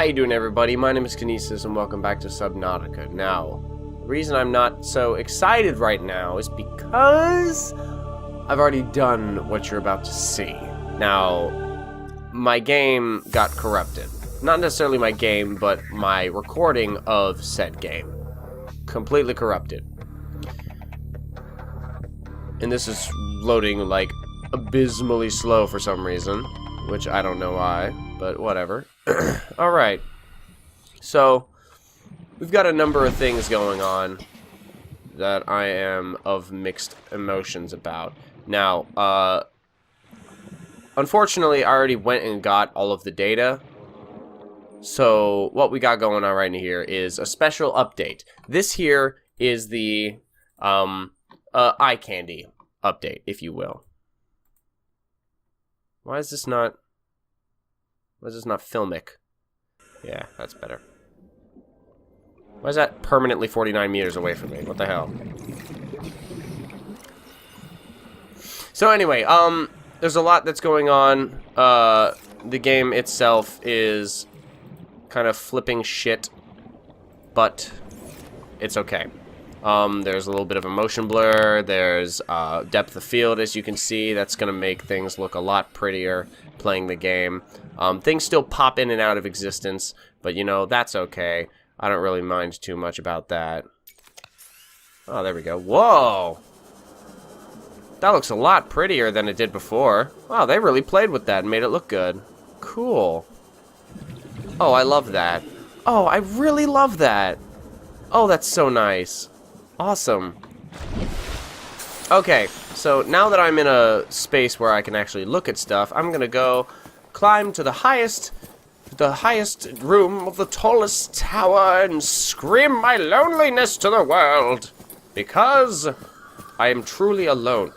How you doing, everybody? My name is Kinesis, and welcome back to Subnautica. Now, the reason I'm not so excited right now is because I've already done what you're about to see. Now, my game got corrupted. Not necessarily my game, but my recording of said game. Completely corrupted. And this is loading, like, abysmally slow for some reason, which I don't know why, but whatever. Alright, so we've got a number of things going on that I am of mixed emotions about. Now, unfortunately, I already went and got all of the data, so what we got going on right here is a special update. This here is the eye candy update, if you will. Why is this not filmic? Yeah, that's better. Why is that permanently 49 meters away from me? What the hell? So anyway, there's a lot that's going on. The game itself is kind of flipping shit, but it's okay. There's a little bit of a motion blur. There's depth of field, as you can see. That's going to make things look a lot prettier playing the game. Things still pop in and out of existence, but you know, that's okay. I don't really mind too much about that. Oh, there we go. Whoa! That looks a lot prettier than it did before. Wow, they really played with that and made it look good. Cool. Oh, I love that. Oh, I really love that. Oh, that's so nice. Awesome. Okay, so now that I'm in a space where I can actually look at stuff, I'm gonna go climb to the highest room of the tallest tower and scream my loneliness to the world, because I am truly alone.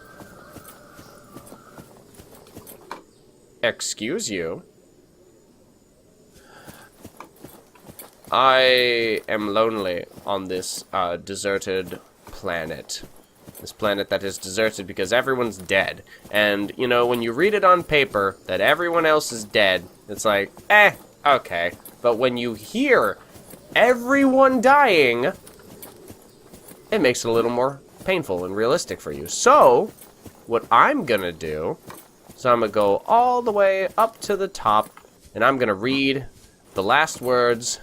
Excuse you. I am lonely on this deserted planet. This planet that is deserted because everyone's dead. And, you know, when you read it on paper that everyone else is dead, it's like, okay. But when you hear everyone dying, it makes it a little more painful and realistic for you. So, what I'm gonna do is I'm gonna go all the way up to the top, and I'm gonna read the last words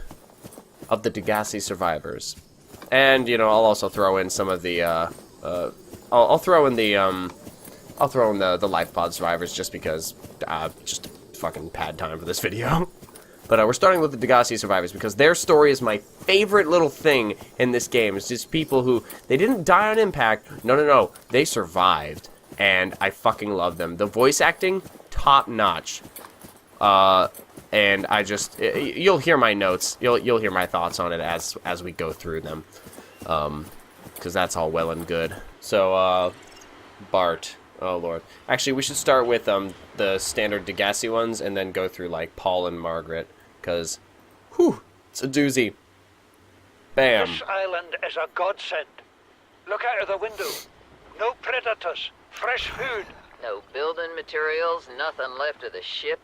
of the Degassi survivors. And, you know, I'll also throw in some of the, I'll throw in the life pod survivors just because, just fucking pad time for this video. But we're starting with the Degassi survivors because their story is my favorite little thing in this game. It's just people who, they didn't die on impact. No. They survived. And I fucking love them. The voice acting, top notch. And I just, you'll hear my notes. You'll hear my thoughts on it as we go through them. Because that's all well and good. So, Bart. Oh, Lord. Actually, we should start with, the standard Degassi ones, and then go through, like, Paul and Margaret. Because, whew, it's a doozy. Bam. This island is a godsend. Look out of the window. No predators. Fresh food. No building materials, nothing left of the ship.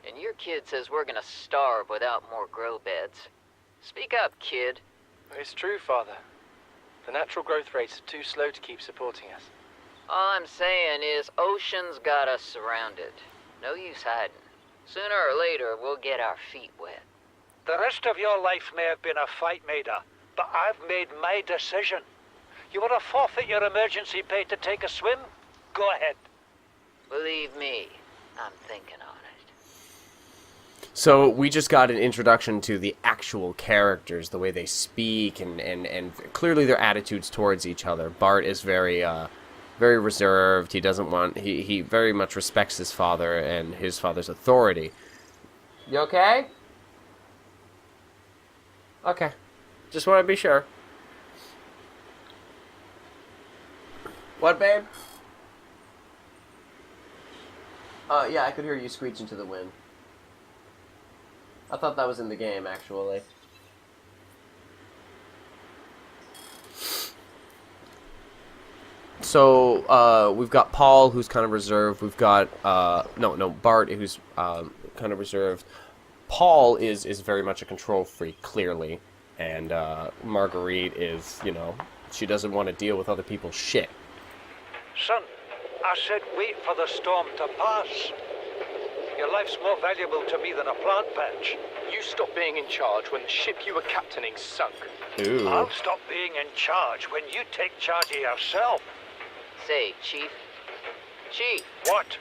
And your kid says we're gonna starve without more grow beds. Speak up, kid. It's true, Father. The natural growth rates are too slow to keep supporting us. All I'm saying is ocean's got us surrounded. No use hiding. Sooner or later, we'll get our feet wet. The rest of your life may have been a fight, Maida, but I've made my decision. You want to forfeit your emergency pay to take a swim? Go ahead. Believe me, I'm thinking on it. So we just got an introduction to the actual characters, the way they speak, and clearly their attitudes towards each other. Bart is very reserved. He doesn't want, he very much respects his father and his father's authority. You okay? Okay. Just want to be sure. What, babe? Yeah, I could hear you screech into the wind. I thought that was in the game, actually. So, we've got Paul, who's kind of reserved. We've got, Bart, who's kind of reserved. Paul is very much a control freak, clearly, and Marguerite is, you know, she doesn't want to deal with other people's shit. Son, I said wait for the storm to pass. Your life's more valuable to me than a plant patch. You stopped being in charge when the ship you were captaining sunk. Ooh. I'll stop being in charge when you take charge of yourself. Say, Chief. Chief, What?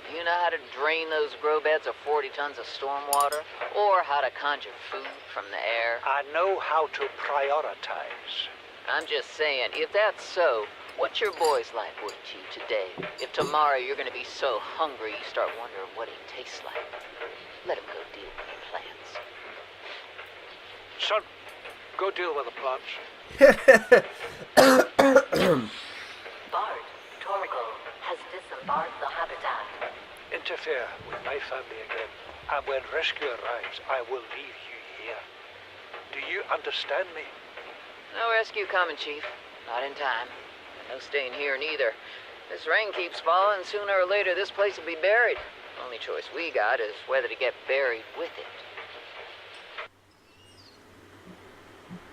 do you know how to drain those grow beds of 40 tons of stormwater? Or how to conjure food from the air? I know how to prioritize. I'm just saying, if that's so, what's your boy's life worth to you today? If tomorrow you're gonna be so hungry you start wondering what he tastes like, let him go deal with the plants. Son, go deal with the plants. Bard, Torgal has disembarked the habitat. Interfere with my family again, and when rescue arrives, I will leave you here. Do you understand me? No rescue coming, Chief. Not in time. And no staying here neither. This rain keeps falling, sooner or later this place will be buried. Only choice we got is whether to get buried with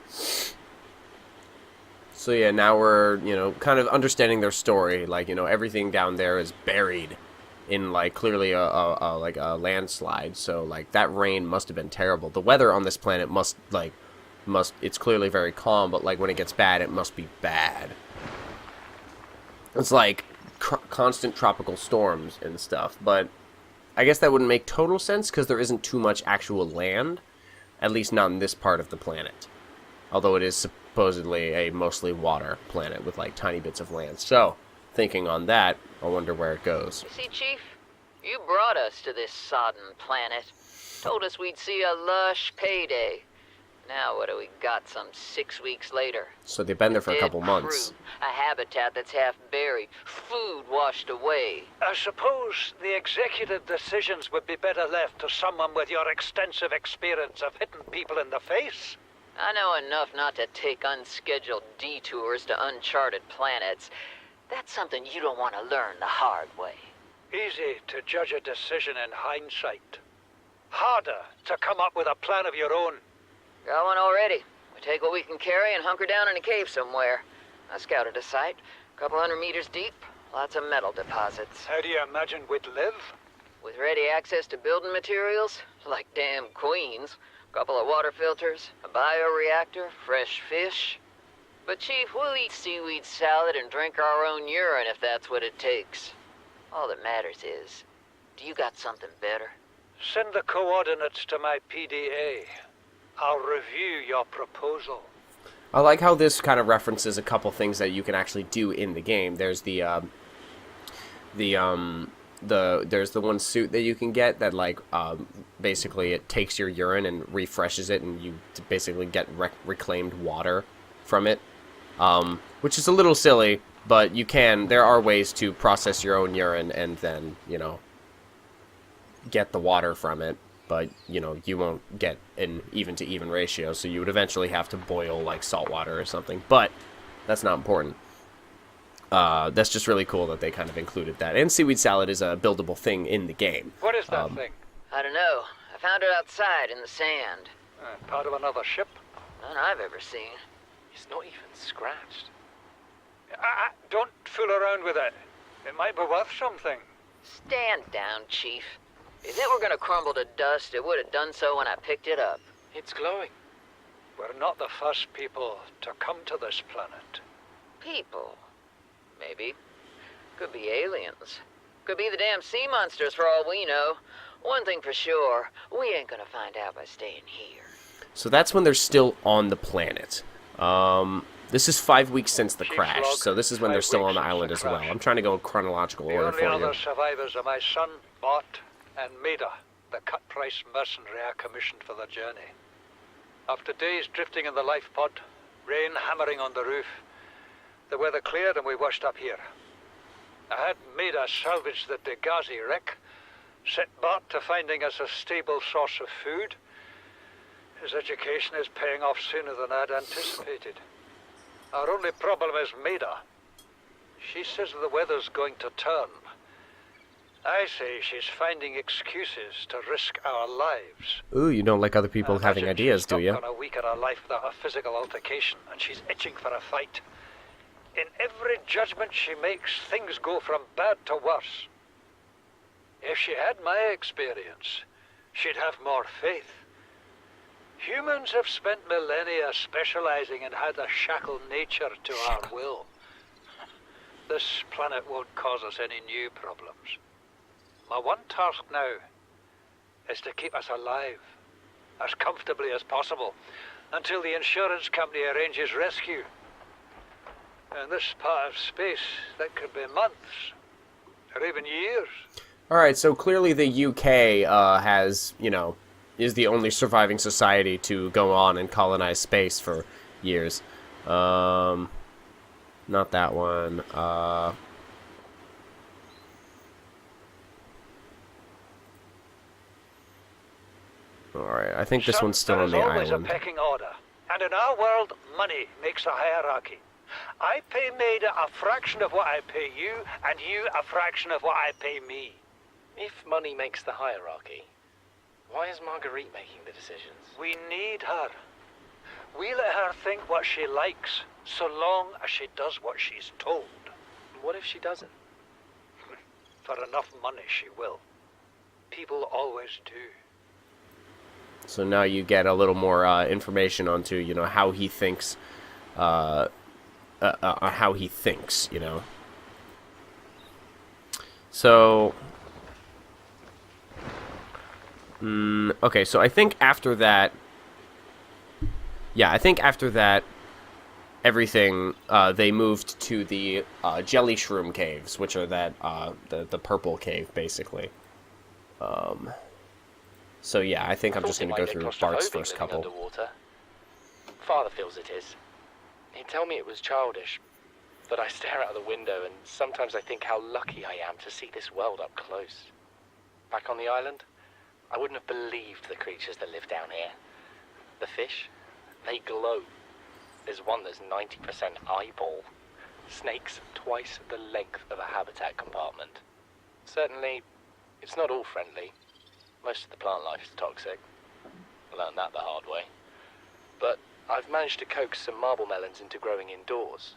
it. So yeah, now we're, you know, kind of understanding their story. Like, you know, everything down there is buried in, like, clearly a landslide. So, like, that rain must have been terrible. The weather on this planet it's clearly very calm, but, like, when it gets bad, it must be bad. It's like constant tropical storms and stuff. But I guess that wouldn't make total sense because there isn't too much actual land, at least not in this part of the planet. Although it is supposedly a mostly water planet with, like, tiny bits of land. So, thinking on that, I wonder where it goes. You see, Chief? You brought us to this sodden planet. Told us we'd see a lush payday. Now what do we got some 6 weeks later? So they've been there for a Dead couple months. crew, a habitat that's half buried, food washed away. I suppose the executive decisions would be better left to someone with your extensive experience of hitting people in the face. I know enough not to take unscheduled detours to uncharted planets. That's something you don't want to learn the hard way. Easy to judge a decision in hindsight. Harder to come up with a plan of your own. Got one already. We take what we can carry and hunker down in a cave somewhere. I scouted a site, a couple 100 meters deep, lots of metal deposits. How do you imagine we'd live? With ready access to building materials, like damn queens, a couple of water filters, a bioreactor, fresh fish. But Chief, we'll eat seaweed salad and drink our own urine if that's what it takes. All that matters is, do you got something better? Send the coordinates to my PDA. I'll review your proposal. I like how this kind of references a couple things that you can actually do in the game. There's there's the one suit that you can get that, like, basically it takes your urine and refreshes it, and you basically get reclaimed water from it, which is a little silly, but there are ways to process your own urine and then, you know, get the water from it. But, you know, you won't get an even-to-even ratio, so you would eventually have to boil, like, salt water or something. But that's not important. That's just really cool that they kind of included that. And seaweed salad is a buildable thing in the game. What is that thing? I don't know. I found it outside in the sand. Part of another ship? None I've ever seen. It's not even scratched. Don't fool around with it. It might be worth something. Stand down, Chief. If it were gonna crumble to dust, it would have done so when I picked it up. It's glowing. We're not the first people to come to this planet. People. Maybe. Could be aliens. Could be the damn sea monsters for all we know. One thing for sure, we ain't gonna find out by staying here. So that's when they're still on the planet. This is 5 weeks since the crash, log, so this is when they're 5 still on weeks the since island the as well. crash. I'm trying to go in chronological The order only for other you. survivors are my son, Bart, and Maida, the cut-price mercenary I commissioned for the journey. After days drifting in the life pod, rain hammering on the roof, the weather cleared and we washed up here. I had Maida salvage the Degazi wreck, set Bart to finding us a stable source of food. His education is paying off sooner than I'd anticipated. Our only problem is Maida. She says the weather's going to turn. I say she's finding excuses to risk our lives. Ooh, you don't like other people I having imagine ideas, she's do not you? gone a week of her life without a physical altercation, and she's itching for a fight. In every judgment she makes, things go from bad to worse. If she had my experience, she'd have more faith. Humans have spent millennia specializing in how to shackle nature to our will. This planet won't cause us any new problems. My one task now is to keep us alive, as comfortably as possible, until the insurance company arranges rescue. In this part of space, that could be months, or even years. Alright, so clearly the UK has, you know, is the only surviving society to go on and colonize space for years. Not that one. Alright, I think this Son, one's still there on is the always island. a pecking order, and in our world, money makes a hierarchy. I pay Maida a fraction of what I pay you, and you a fraction of what I pay me. If money makes the hierarchy, why is Marguerite making the decisions? We need her. We let her think what she likes, so long as she does what she's told. What if she doesn't? For enough money, she will. People always do. So now you get a little more information onto, you know, how he thinks, you know. So, okay, so I think after that, everything, they moved to the jelly shroom caves, which are the purple cave, basically. So yeah, I think I'm just going to go through Bart's first couple. Underwater. Father feels it is. He'd tell me it was childish, but I stare out the window and sometimes I think how lucky I am to see this world up close. Back on the island, I wouldn't have believed the creatures that live down here. The fish, they glow. There's one that's 90% eyeball. Snakes twice the length of a habitat compartment. Certainly, it's not all friendly. Most of the plant life is toxic. I learned that the hard way. But I've managed to coax some marble melons into growing indoors.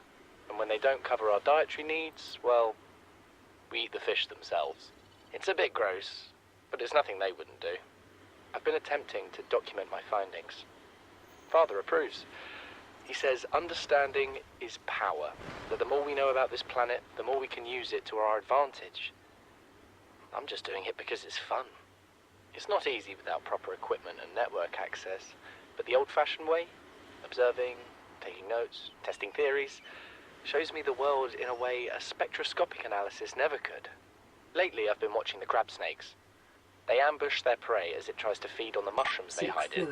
And when they don't cover our dietary needs, well, we eat the fish themselves. It's a bit gross, but it's nothing they wouldn't do. I've been attempting to document my findings. Father approves. He says understanding is power, that the more we know about this planet, the more we can use it to our advantage. I'm just doing it because it's fun. It's not easy without proper equipment and network access, but the old-fashioned way, observing, taking notes, testing theories, shows me the world in a way a spectroscopic analysis never could. Lately, I've been watching the crab snakes. They ambush their prey as it tries to feed on the mushrooms they hide in.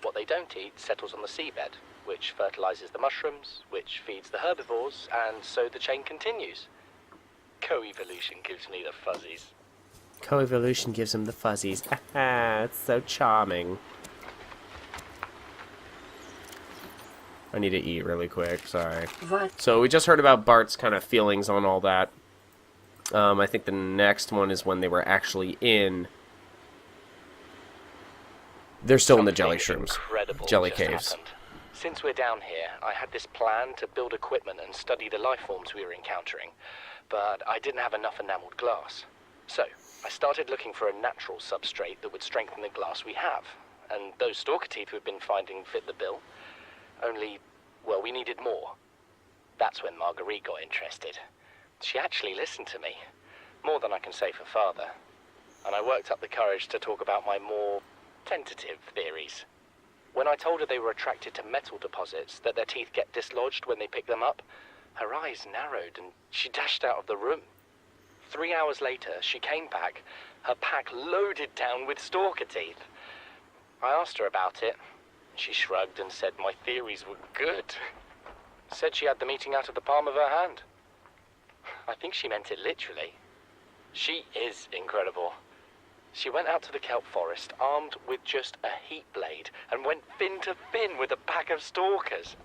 What they don't eat settles on the seabed, which fertilizes the mushrooms, which feeds the herbivores, and so the chain continues. Co-evolution gives me the fuzzies. Co-evolution gives him the fuzzies. It's so charming. I need to eat really quick, sorry. So we just heard about Bart's kind of feelings on all that. I think the next one is when they were actually in... They're still in the jelly shrooms. Jelly caves. Happened. Since we're down here, I had this plan to build equipment and study the life forms we were encountering, but I didn't have enough enameled glass. So, I started looking for a natural substrate that would strengthen the glass we have, and those stalker teeth we've been finding fit the bill. Only, well, we needed more. That's when Marguerite got interested. She actually listened to me, more than I can say for Father, and I worked up the courage to talk about my more tentative theories. When I told her they were attracted to metal deposits, that their teeth get dislodged when they pick them up, her eyes narrowed and she dashed out of the room. 3 hours later, she came back, her pack loaded down with stalker teeth. I asked her about it. She shrugged and said my theories were good. Said she had the meeting out of the palm of her hand. I think she meant it literally. She is incredible. She went out to the kelp forest armed with just a heat blade and went fin to fin with a pack of stalkers.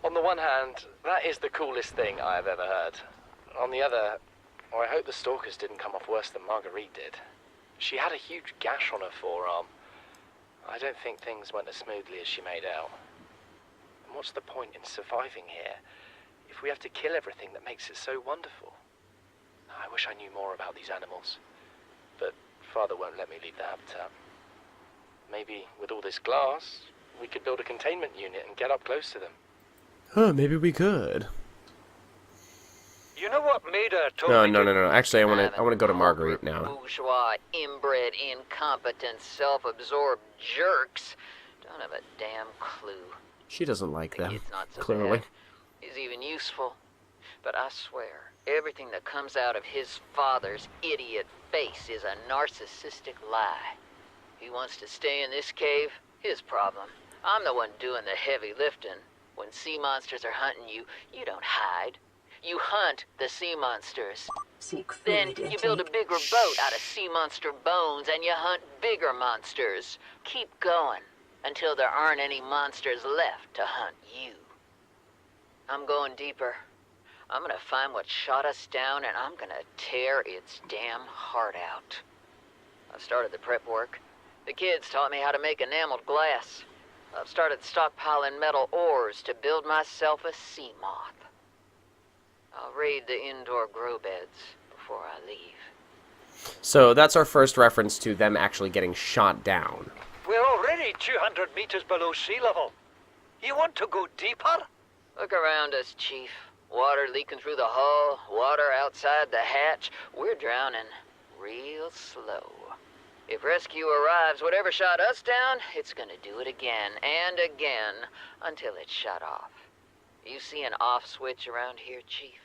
On the one hand, that is the coolest thing I have ever heard. On the other, Well, I hope the stalkers didn't come off worse than Marguerite did. She had a huge gash on her forearm. I don't think things went as smoothly as she made out. And what's the point in surviving here if we have to kill everything that makes it so wonderful? I wish I knew more about these animals, but Father won't let me leave the habitat. Maybe with all this glass, we could build a containment unit and get up close to them. Huh, maybe we could. You know what Maida told No, me? no. Actually, I want to go to Marguerite now. Bourgeois, inbred, incompetent, self-absorbed jerks don't have a damn clue. She doesn't like The them, kid's not so clearly. bad. He's even useful. But I swear, everything that comes out of his father's idiot face is a narcissistic lie. He wants to stay in this cave, his problem. I'm the one doing the heavy lifting. When sea monsters are hunting you, you don't hide. You hunt the sea monsters. Seek Then fluid you build a intake. bigger boat out of sea monster bones and you hunt bigger monsters. Keep going until there aren't any monsters left to hunt you. I'm going deeper. I'm gonna find what shot us down and I'm gonna tear its damn heart out. I've started the prep work. The kids taught me how to make enameled glass. I've started stockpiling metal ores to build myself a sea moth. I'll raid the indoor grow beds before I leave. So that's our first reference to them actually getting shot down. We're already 200 meters below sea level. You want to go deeper? Look around us, Chief. Water leaking through the hull, water outside the hatch. We're drowning real slow. If rescue arrives, whatever shot us down, it's gonna do it again and again until it's shut off. You see an off switch around here, Chief?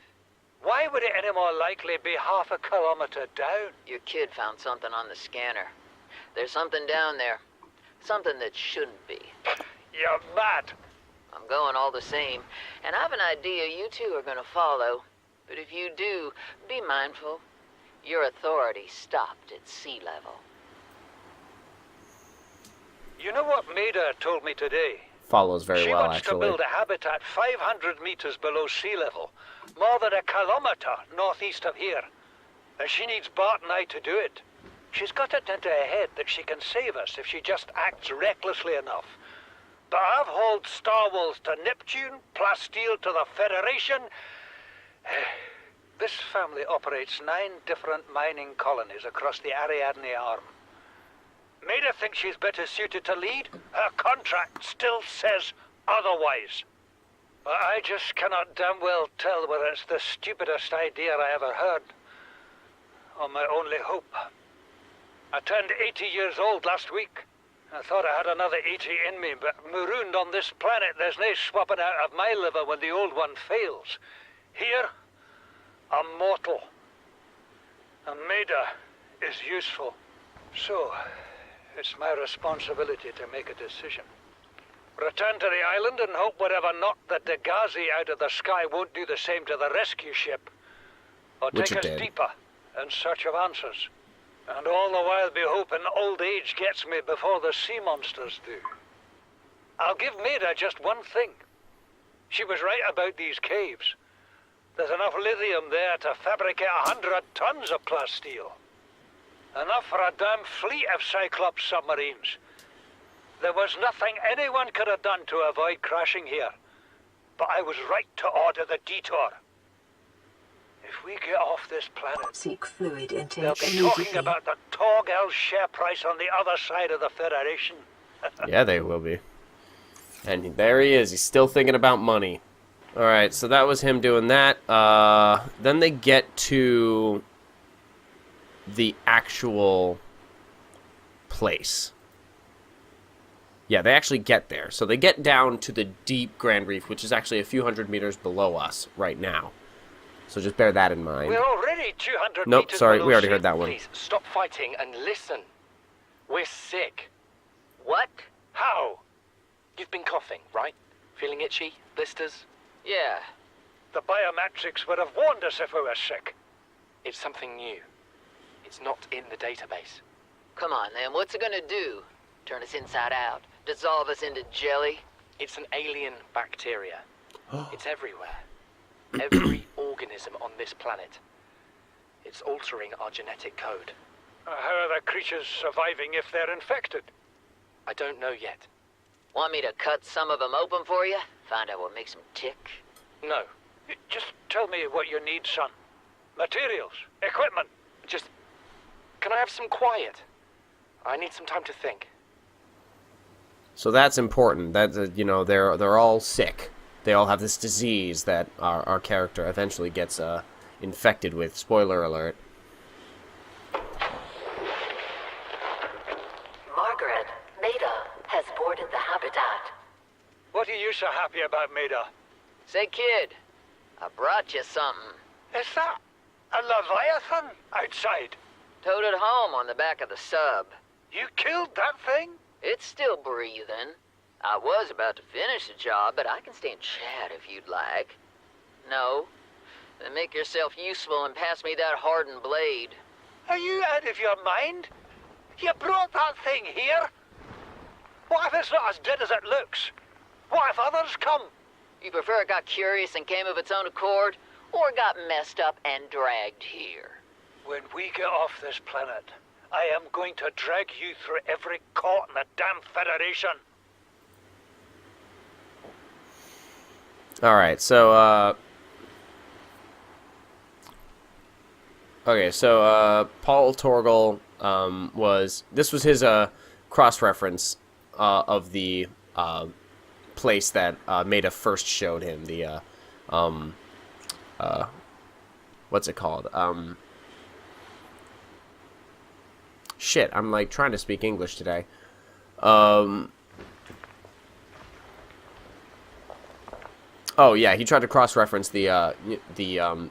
Why would it any more likely be half a kilometer down? Your kid found something on the scanner. There's something down there. Something that shouldn't be. You're mad. I'm going all the same, and I have an idea you two are gonna follow. But if you do, be mindful. Your authority stopped at sea level. You know what Maida told me today? Follows very She well, wants to actually. build a habitat 500 meters below sea level, more than a kilometer northeast of here. And she needs Bart and I to do it. She's got it into her head that she can save us if she just acts recklessly enough. But I've hauled Star Wars to Neptune, Plasteel to the Federation. This family operates 9 different mining colonies across the Ariadne Arm. Maida thinks she's better suited to lead. Her contract still says otherwise. But I just cannot damn well tell whether it's the stupidest idea I ever heard, or my only hope. I turned 80 years old last week. I thought I had another 80 in me, but marooned on this planet, there's no swapping out of my liver when the old one fails. Here, I'm mortal. And Maida is useful. So, it's my responsibility to make a decision. Return to the island and hope whatever knocked the Dagazi out of the sky won't do the same to the rescue ship. Or Which take it us did. deeper in search of answers. And all the while be hoping old age gets me before the sea monsters do. I'll give Maida just one thing. She was right about these caves. There's enough lithium there to fabricate 100 tons of plasteel. Enough for a damn fleet of Cyclops submarines. There was nothing anyone could have done to avoid crashing here. But I was right to order the detour. If we get off this planet, Seek fluid they'll intake be talking immediately. about the Torgal share price on the other side of the Federation. Yeah, they will be. And there he is. He's still thinking about money. Alright, so that was him doing that. Then they get to the actual place. Yeah, they actually get there. So they get down to the deep Grand Reef, which is actually a few hundred meters below us right now. So just bear that in mind. We're already 200 Nope, meters sorry, below we already sea. heard that one. Please, stop fighting and listen. We're sick. What? How? You've been coughing, right? Feeling itchy? Blisters? Yeah. The biometrics would have warned us if we were sick. It's something new. It's not in the database. Come on, then. What's it gonna do? Turn us inside out? Dissolve us into jelly? It's an alien bacteria. It's everywhere. Every organism on this planet. It's altering our genetic code. How are the creatures surviving if they're infected? I don't know yet. Want me to cut some of them open for you? Find out what makes them tick? No. Just tell me what you need, son. Materials, equipment. Just... Can I have some quiet? I need some time to think. So that's important. That you know, they're all sick. They all have this disease that our character eventually gets infected with. Spoiler alert. Margaret, Maida has boarded the habitat. What are you so happy about, Maida? Say, kid, I brought you something. Is that a Leviathan outside? Towed it home on the back of the sub. You killed that thing? It's still breathing. I was about to finish the job, but I can stay and chat if you'd like. No? Then make yourself useful and pass me that hardened blade. Are you out of your mind? You brought that thing here? What if it's not as dead as it looks? What if others come? You prefer it got curious and came of its own accord, or got messed up and dragged here? When we get off this planet, I am going to drag you through every court in the damn Federation. Alright, so, okay, so, Paul Torgal, this was his, cross-reference, of the, place that, Maida first showed him, the, what's it called? Shit, I'm, like, trying to speak English today. Oh, yeah, he tried to cross-reference the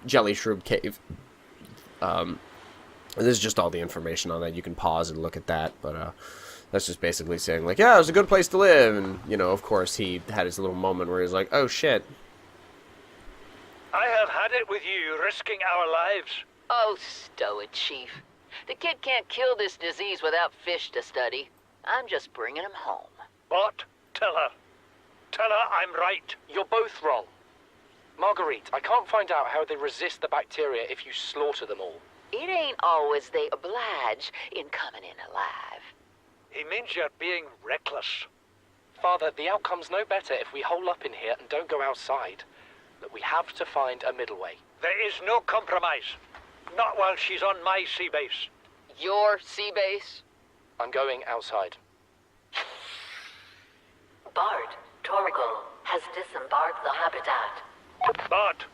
Jelly Shroom Cave. This is just all the information on that. You can pause and look at that, but, that's just basically saying, like, yeah, it was a good place to live, and, you know, of course, he had his little moment where he's like, oh, shit. I have had it with you, risking our lives. Oh, stow it, Chief. The kid can't kill this disease without fish to study. I'm just bringing him home. But, tell her. Tell her I'm right. You're both wrong. Marguerite, I can't find out how they resist the bacteria if you slaughter them all. It ain't always they oblige in coming in alive. He means you're being reckless. Father, the outcome's no better if we hole up in here and don't go outside. Look, we have to find a middle way. There is no compromise. Not while she's on my sea base. Your sea base? I'm going outside. Bart, Torgal has disembarked the habitat. Bart,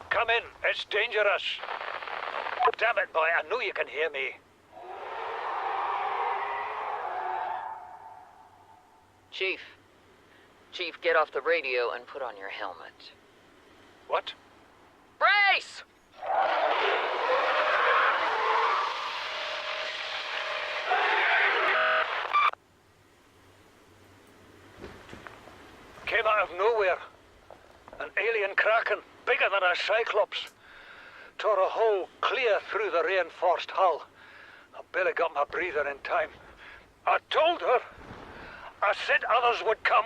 come in. It's dangerous. Damn it, boy. I know you can hear me. Chief. Chief, get off the radio and put on your helmet. What? Brace! Came out of nowhere. An alien kraken, bigger than a cyclops. Tore a hole clear through the reinforced hull. I barely got my breather in time. I told her. I said others would come.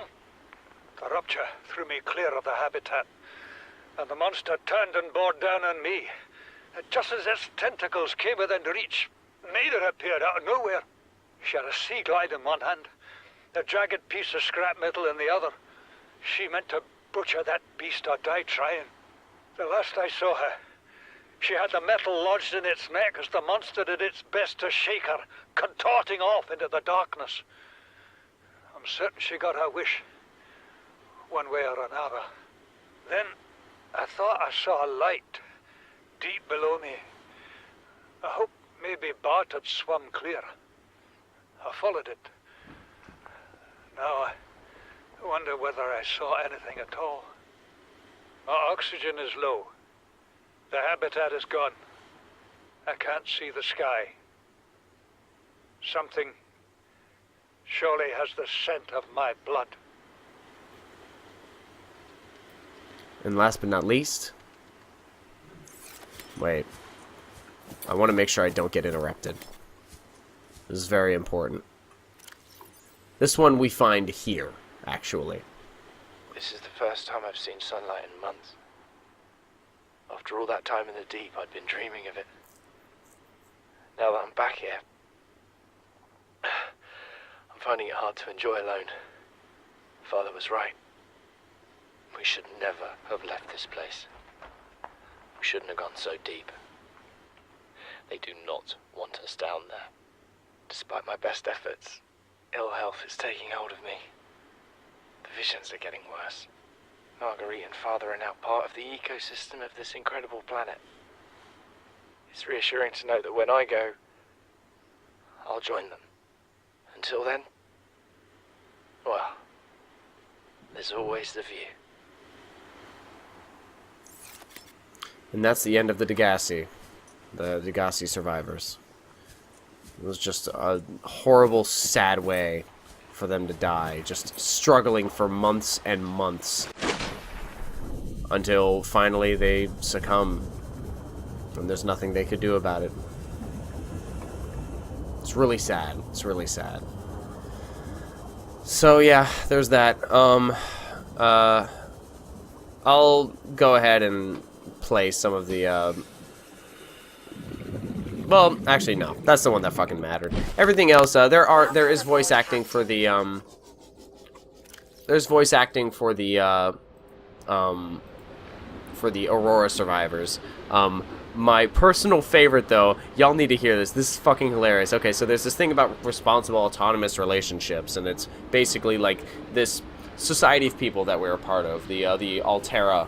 The rupture threw me clear of the habitat, and the monster turned and bore down on me. Just as its tentacles came within reach, Maida appeared out of nowhere. She had a sea glide in one hand, a jagged piece of scrap metal in the other. She meant to butcher that beast or die trying. The last I saw her, she had the metal lodged in its neck as the monster did its best to shake her, contorting off into the darkness. I'm certain she got her wish, one way or another. Then I thought I saw a light deep below me. I hoped maybe Bart had swum clear. I followed it. Now I wonder whether I saw anything at all. My oxygen is low. The habitat is gone. I can't see the sky. Something surely has the scent of my blood. And last but not least... Wait. I want to make sure I don't get interrupted. This is very important. This one we find here, actually. This is the first time I've seen sunlight in months. After all that time in the deep, I'd been dreaming of it. Now that I'm back here, I'm finding it hard to enjoy alone. Father was right. We should never have left this place. We shouldn't have gone so deep. They do not want us down there. Despite my best efforts, ill health is taking hold of me. The visions are getting worse. Marguerite and Father are now part of the ecosystem of this incredible planet. It's reassuring to know that when I go, I'll join them. Until then, well, there's always the view. And that's the end of the Degassi. The Degassi survivors. It was just a horrible, sad way for them to die. Just struggling for months and months. Until finally they succumb. And there's nothing they could do about it. It's really sad. It's really sad. So yeah, there's that. I'll go ahead and play some of the, well, actually, no. That's the one that fucking mattered. Everything else, there is voice acting for the, there's voice acting for the Aurora survivors. My personal favorite, though, y'all need to hear this. This is fucking hilarious. Okay, so there's this thing about responsible autonomous relationships, and it's basically like this society of people that we're a part of. The Altera,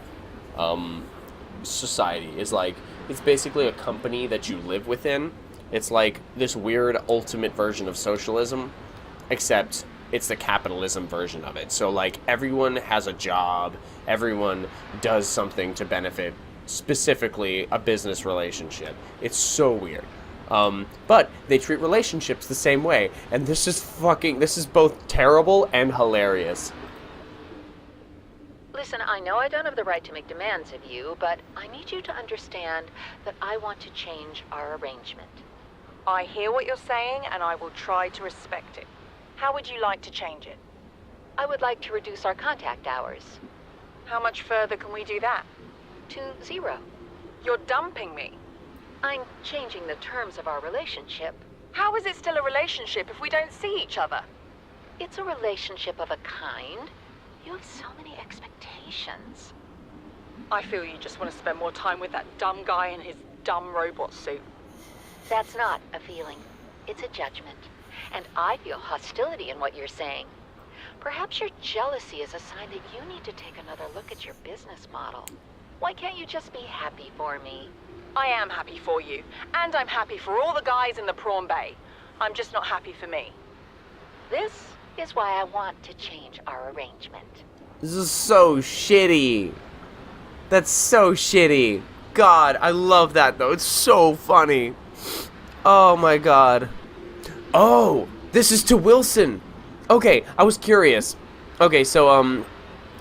society is like, it's basically a company that you live within. It's like this weird ultimate version of socialism, except it's the capitalism version of it. So like everyone has a job, everyone does something to benefit specifically a business relationship. It's so weird. But they treat relationships the same way, and this is both terrible and hilarious. Listen, I know I don't have the right to make demands of you, but I need you to understand that I want to change our arrangement. I hear what you're saying, and I will try to respect it. How would you like to change it? I would like to reduce our contact hours. How much further can we do that? To 0. You're dumping me. I'm changing the terms of our relationship. How is it still a relationship if we don't see each other? It's a relationship of a kind. You have so many expectations. I feel you just want to spend more time with that dumb guy in his dumb robot suit. That's not a feeling. It's a judgment. And I feel hostility in what you're saying. Perhaps your jealousy is a sign that you need to take another look at your business model. Why can't you just be happy for me? I am happy for you, and I'm happy for all the guys in the prawn bay. I'm just not happy for me. This is why I want to change our arrangement. This is so shitty. That's so shitty. God, I love that though. It's so funny. Oh my god. Oh, this is to Wilson. Okay, I was curious. Okay, so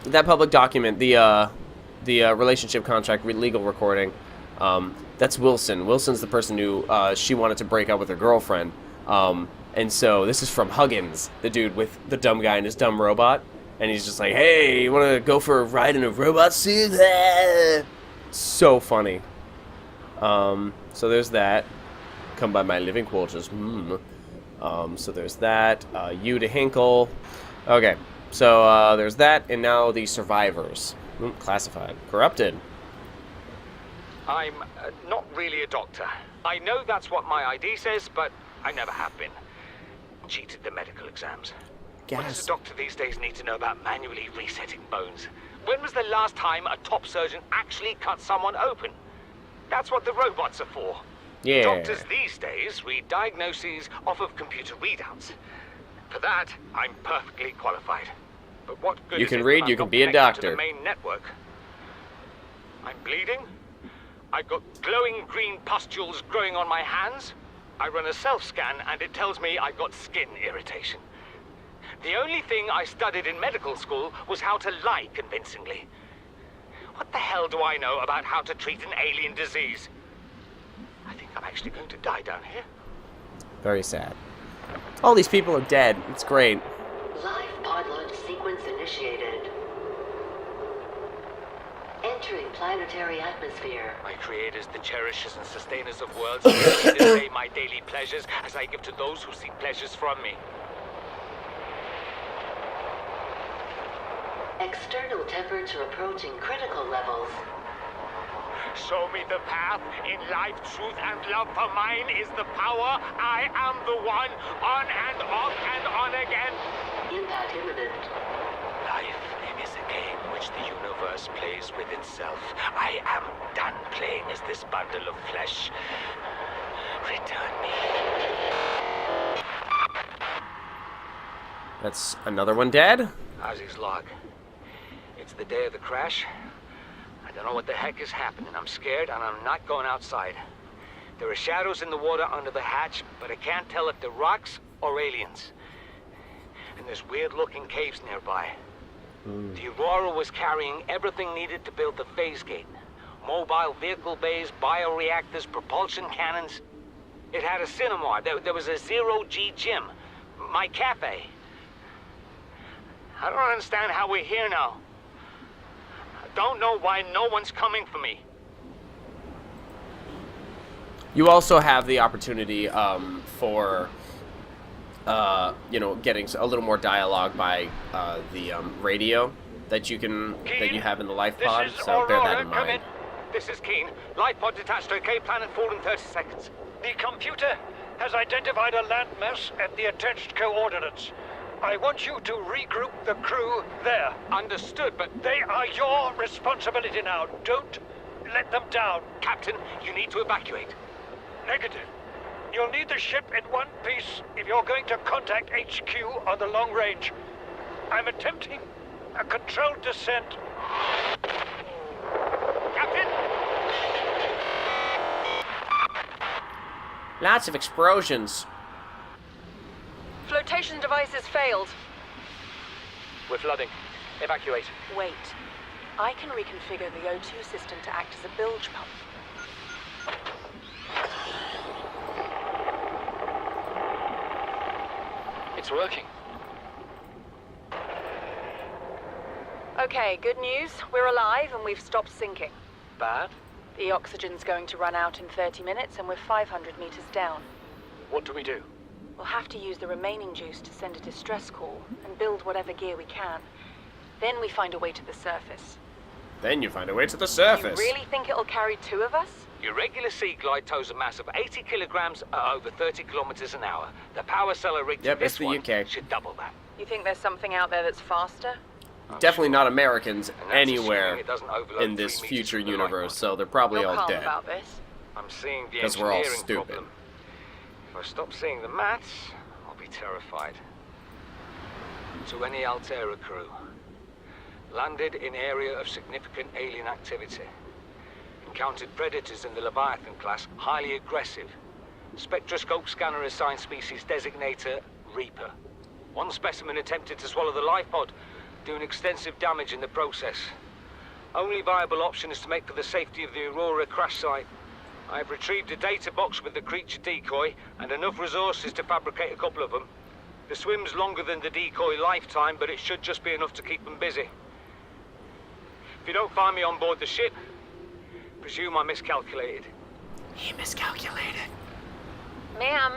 that public document, the relationship contract legal recording, that's Wilson. Wilson's the person who she wanted to break up with her girlfriend. And so this is from Huggins, the dude with the dumb guy and his dumb robot. And he's just like, hey, you want to go for a ride in a robot suit? So funny. So there's that. Come by my living quarters. So there's that. You to Hinkle. Okay. So there's that. And now the survivors. Classified. Corrupted. I'm not really a doctor. I know that's what my ID says, but I never have been. Cheated the medical exams. What does a doctor these days need to know about manually resetting bones? When was the last time a top surgeon actually cut someone open? That's what the robots are for. Yeah. Doctors these days read diagnoses off of computer readouts. For that, I'm perfectly qualified. But what good You is can it read, when I'm you can not be a connected doctor. to the main network? I'm bleeding. I've got glowing green pustules growing on my hands. I run a self-scan and it tells me I've got skin irritation. The only thing I studied in medical school was how to lie convincingly. What the hell do I know about how to treat an alien disease? I think I'm actually going to die down here. Very sad. All these people are dead. It's great. Live pod launch sequence initiated. Entering planetary atmosphere. My creators, the cherishers and sustainers of worlds, give me this day my daily pleasures as I give to those who seek pleasures from me. External temperature approaching critical levels. Show me the path. In life, truth, and love for mine is the power. I am the one. On and off and on again. Impact imminent. Life is a game which the universe plays with itself. I am done playing as this bundle of flesh. Return me. That's another one dead? How's his log? It's the day of the crash. I don't know what the heck is happening. I'm scared and I'm not going outside. There are shadows in the water under the hatch, but I can't tell if they're rocks or aliens. And there's weird-looking caves nearby. The Aurora was carrying everything needed to build the phase gate. Mobile vehicle bays, bioreactors, propulsion cannons. It had a cinema. There was a zero-G gym. My cafe. I don't understand how we're here now. I don't know why no one's coming for me. You also have the opportunity for, you know, getting a little more dialogue by the radio that you have in the life pod. This is So bear that Aurora, in come mind. This is Keen. Life pod detached to a cave planet forward in 30 seconds. The computer has identified a landmass at the attached coordinates. I want you to regroup the crew there. Understood, but They are your responsibility now. Don't let them down. Captain, you need to evacuate. Negative. You'll need the ship in one piece if you're going to contact HQ on the long range. I'm attempting a controlled descent. Captain! Lots of explosions. Flotation devices failed. We're flooding. Evacuate. Wait. I can reconfigure the O2 system to act as a bilge pump. It's working. Okay, good news. We're alive and we've stopped sinking. Bad? The oxygen's going to run out in 30 minutes and we're 500 meters down. What do we do? We'll have to use the remaining juice to send a distress call and build whatever gear we can. Then we find a way to the surface. Then you find a way to the You surface. really think it'll carry two of us? Your regular sea glide tows a mass of 80 kilograms at over 30 kilometers an hour. The power cellar rig to Yep, this it's the one UK. should double that. You think there's something out there that's faster? Definitely not Americans And that's anywhere assuming it doesn't overload in this 3 meters future from the universe, light so they're probably You're all calm dead. about this. I'm seeing the 'Cause we're all engineering stupid. problem. If I stop seeing the maths, I'll be terrified. To any Altera crew. Landed in area of significant alien activity. Encountered predators in the Leviathan class, highly aggressive. Spectroscope scanner assigned species designator Reaper. One specimen attempted to swallow the life pod, doing extensive damage in the process. Only viable option is to make for the safety of the Aurora crash site. I have retrieved a data box with the creature decoy and enough resources to fabricate a couple of them. The swim's longer than the decoy lifetime, but it should just be enough to keep them busy. If you don't find me on board the ship, presume I miscalculated. He miscalculated. Ma'am,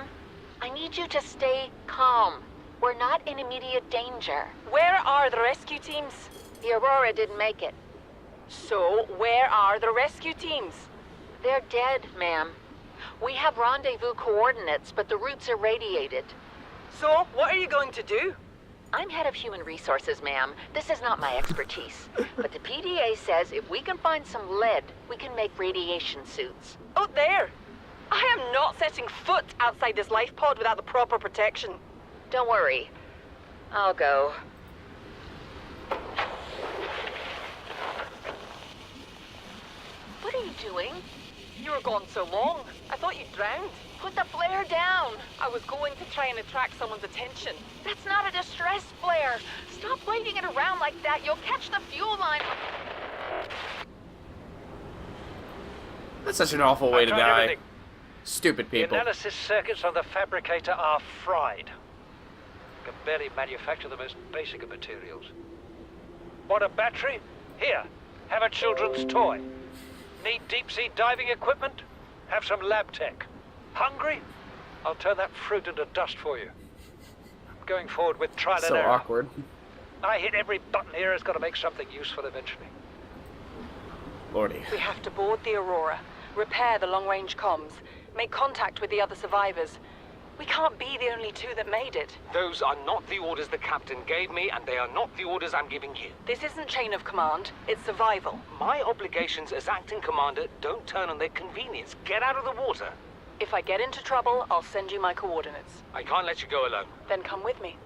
I need you to stay calm. We're not in immediate danger. Where are the rescue teams? The Aurora didn't make it. So, where are the rescue teams? They're dead, ma'am. We have rendezvous coordinates, but the routes are radiated. So, what are you going to do? I'm head of human resources, ma'am. This is not my expertise. But the PDA says if we can find some lead, we can make radiation suits. Oh, there! I am not setting foot outside this life pod without the proper protection. Don't worry. I'll go. What are you doing? You were gone so long. I thought you drowned. Put the flare down. I was going to try and attract someone's attention. That's not a distress flare. Stop waving it around like that. You'll catch the fuel line. That's such an awful way I've to tried die. everything. Stupid The people. analysis circuits on the fabricator are fried. Can barely manufacture the most basic of materials. Want a battery? Here. Have a children's toy. Need deep-sea diving equipment? Have some lab tech. Hungry? I'll turn that fruit into dust for you. I'm going forward with trial and So error. awkward. I hit every button here has got to make something useful eventually. Lordy. We have to board the Aurora, repair the long-range comms, make contact with the other survivors. We can't be the only two that made it. Those are not the orders the captain gave me, and they are not the orders I'm giving you. This isn't chain of command, it's survival. My obligations as acting commander don't turn on their convenience. Get out of the water. If I get into trouble, I'll send you my coordinates. I can't let you go alone. Then come with me.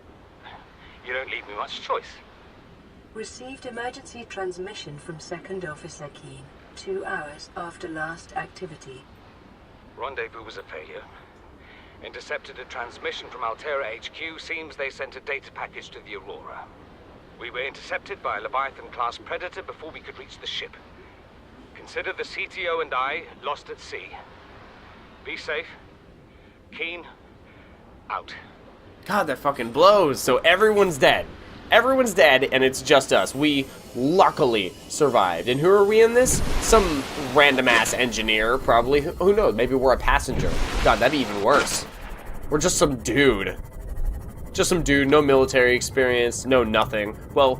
You don't leave me much choice. Received emergency transmission from Second Officer Keen, 2 hours after last activity. Rendezvous was a failure. Intercepted a transmission from Altera HQ. Seems they sent a data package to the Aurora. We were intercepted by a Leviathan-class predator before we could reach the ship. Consider the CTO and I lost at sea. Be safe. Keen. Out. God, that fucking blows. So everyone's dead. Everyone's dead, and it's just us. We luckily survived. And who are we in this? Some random-ass engineer, probably. Who knows? Maybe we're a passenger. God, that'd be even worse. We're just some dude. Just some dude, no military experience, no nothing. Well,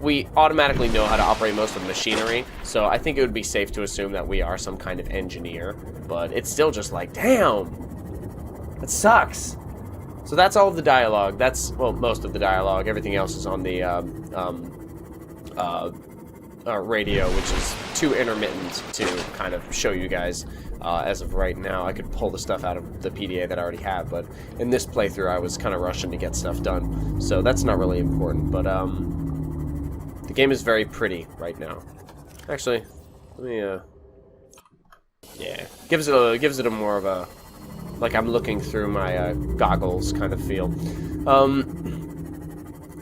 we automatically know how to operate most of the machinery, so I think it would be safe to assume that we are some kind of engineer. But it's still just like, damn! That sucks. So that's all of the dialogue. That's, well, most of the dialogue. Everything else is on the radio, which is too intermittent to kind of show you guys as of right now. I could pull the stuff out of the PDA that I already have, but in this playthrough I was kind of rushing to get stuff done, so that's not really important. But the game is very pretty right now. Actually, let me yeah, gives it a more of a, like I'm looking through my goggles kind of feel.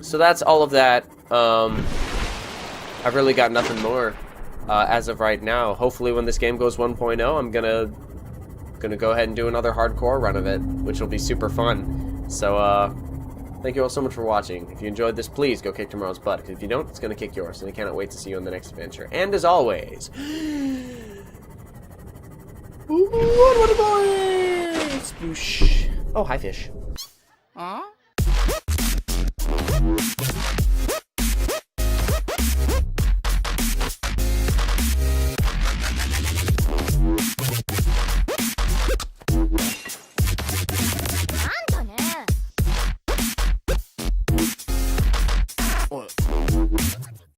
So that's all of that. I've really got nothing more as of right now. Hopefully when this game goes 1.0, I'm gonna go ahead and do another hardcore run of it, which will be super fun. So thank you all so much for watching. If you enjoyed this, please go kick tomorrow's butt. If you don't, it's gonna kick yours, and I cannot wait to see you in the next adventure. And as always, what a boy! Sploosh. Oh, hi fish.